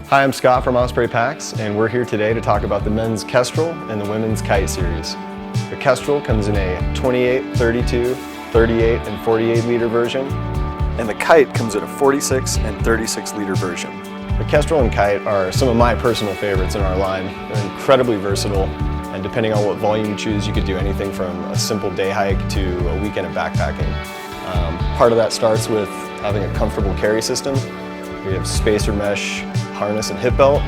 Hi, I'm Scott from Osprey Packs, and we're here today to talk about the men's Kestrel and the women's Kite series. The Kestrel comes in a 28, 32, 38, and 48 liter version, and the Kite comes in a 46 and 36 liter version. The Kestrel and Kite are some of my personal favorites in our line. They're incredibly versatile, and depending on what volume you choose, you could do anything from a simple day hike to a weekend of backpacking. Part of that starts with having a comfortable carry system. We have spacer mesh harness and hip belt,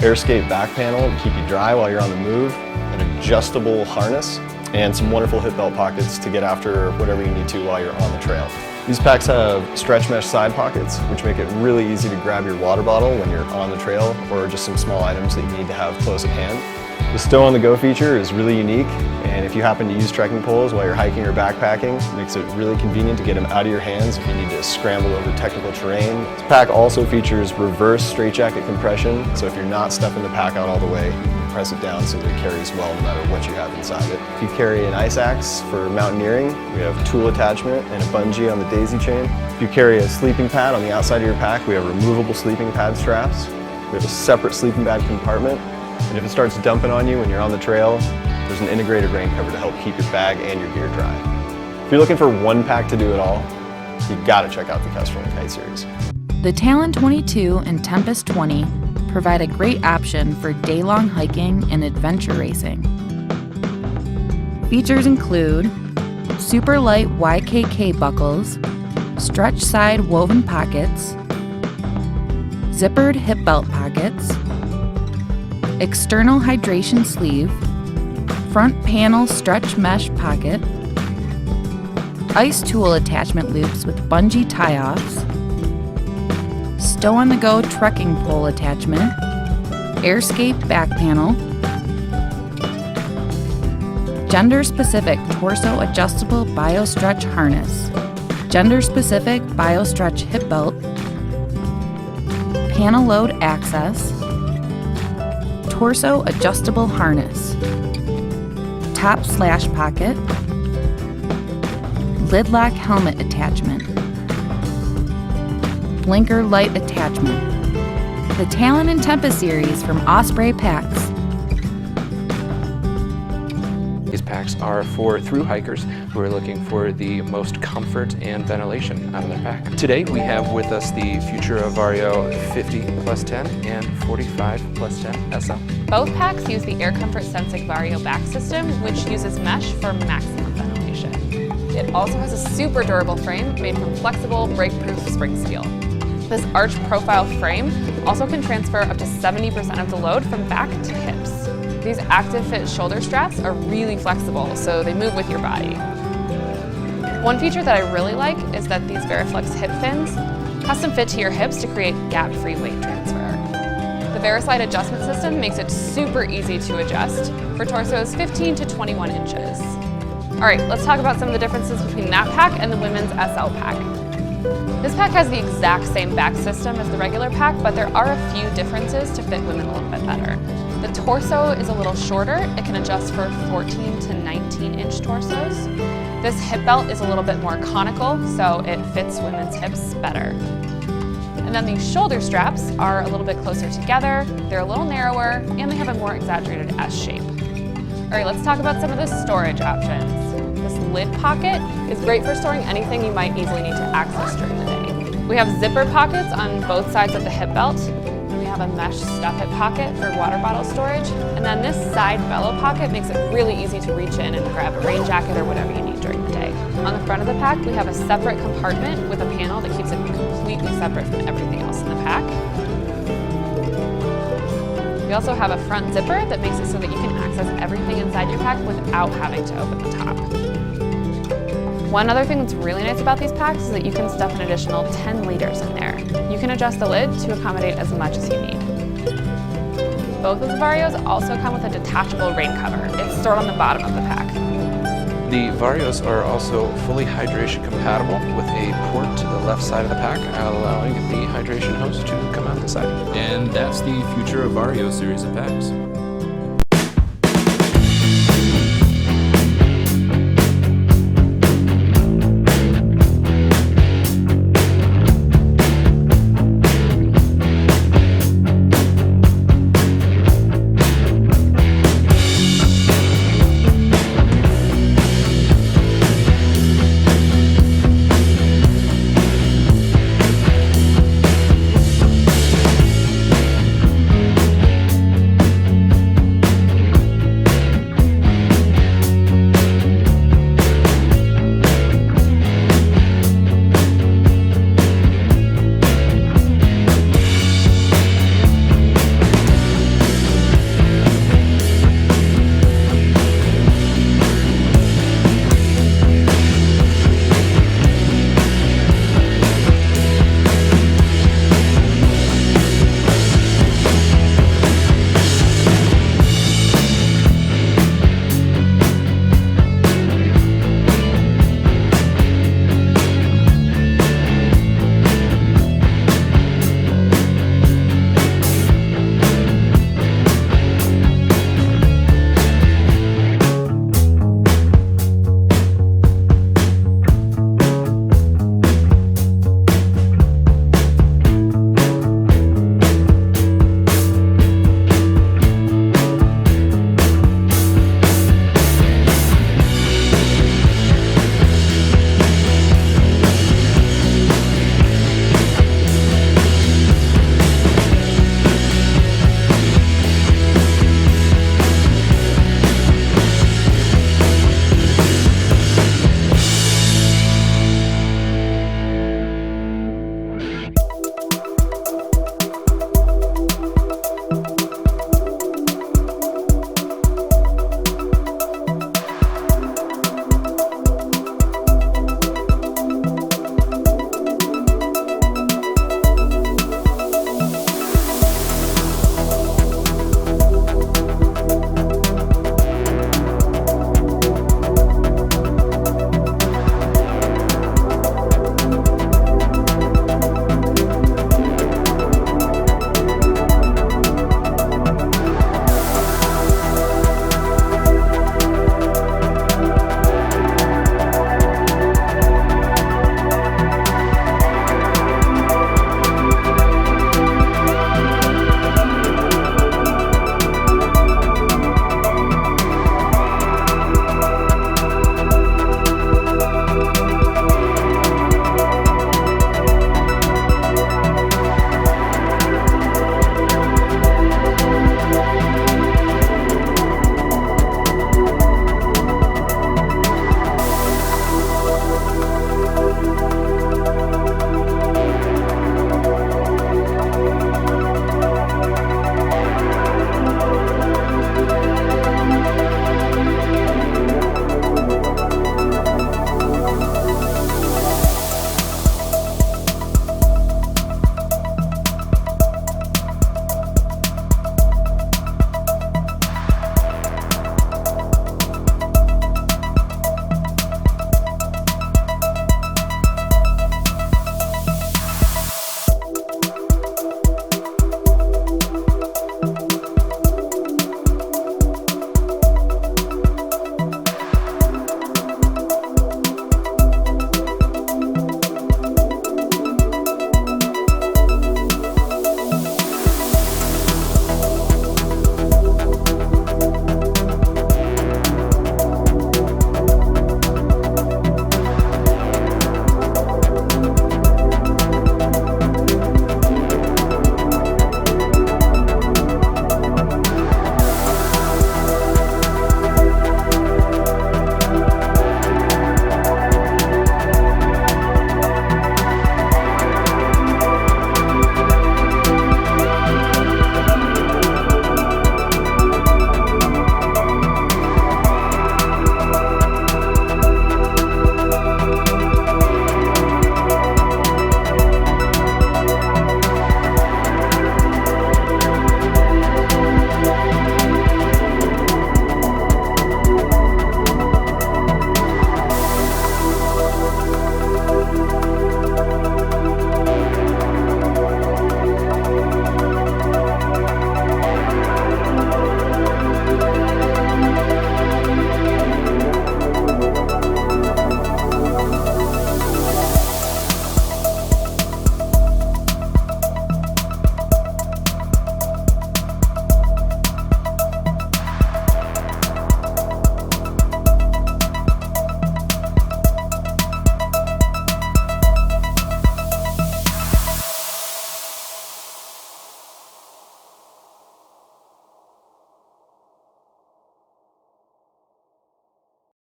AirScape back panel to keep you dry while you're on the move, an adjustable harness, and some wonderful hip belt pockets to get after whatever you need to while you're on the trail. These packs have stretch mesh side pockets, which make it really easy to grab your water bottle when you're on the trail or just some small items that you need to have close at hand. The Stow on the Go feature is really unique, and if you happen to use trekking poles while you're hiking or backpacking, it makes it really convenient to get them out of your hands if you need to scramble over technical terrain. This pack also features reverse straitjacket compression, so if you're not stuffing the pack out all the way, you can press it down so that it carries well no matter what you have inside it. If you carry an ice axe for mountaineering, we have tool attachment and a bungee on the daisy chain. If you carry a sleeping pad on the outside of your pack, we have removable sleeping pad straps. We have a separate sleeping bag compartment. And if it starts dumping on you when you're on the trail, there's an integrated rain cover to help keep your bag and your gear dry. If you're looking for one pack to do it all, you've got to check out the Kestrel and Kite series. The Talon 22 and Tempest 20 provide a great option for day-long hiking and adventure racing. Features include super light YKK buckles, stretch side woven pockets, zippered hip belt pockets, external hydration sleeve, front panel stretch mesh pocket, ice tool attachment loops with bungee tie-offs, Stow on the Go trekking pole attachment, AirScape back panel, gender-specific torso adjustable BioStretch harness, gender-specific BioStretch hip belt, panel load access, torso adjustable harness, top slash pocket, lid lock helmet attachment, blinker light attachment. The Talon and Tempest series from Osprey Packs. These packs are for thru hikers who are looking for the most comfort and ventilation out of their pack. Today we have with us the FUTURA VARIO 50+10 and 45+10 SL. Both packs use the Air Comfort Sensing VARIO back system, which uses mesh for maximum ventilation. It also has a super durable frame made from flexible, break-proof spring steel. This arch profile frame also can transfer up to 70% of the load from back to hips. These active fit shoulder straps are really flexible, so they move with your body. One feature that I really like is that these VariFlex hip fins custom fit to your hips to create gap-free weight transfer. The VariSlide adjustment system makes it super easy to adjust for torsos 15 to 21 inches. All right, let's talk about some of the differences between that pack and the women's SL pack. This pack has the exact same back system as the regular pack, but there are a few differences to fit women a little bit better. The torso is a little shorter. It can adjust for 14 to 19 inch torsos. This hip belt is a little bit more conical, so it fits women's hips better. And then these shoulder straps are a little bit closer together, they're a little narrower, and they have a more exaggerated S shape. All right, let's talk about some of the storage options. This lid pocket is great for storing anything you might easily need to access during the day. We have zipper pockets on both sides of the hip belt. We have a mesh stuff it pocket for water bottle storage. And then this side bellow pocket makes it really easy to reach in and grab a rain jacket or whatever you need during the day. On the front of the pack, we have a separate compartment with a panel that keeps it completely separate from everything else in the pack. We also have a front zipper that makes it so that you can access everything inside your pack without having to open the top. One other thing that's really nice about these packs is that you can stuff an additional 10 liters in there. You can adjust the lid to accommodate as much as you need. Both of the VARIOs also come with a detachable rain cover. It's stored on the bottom of the pack. The VARIOs are also fully hydration compatible with a port to the left side of the pack, allowing the hydration hose to come out the side. And that's the FUTURA VARIO series of packs.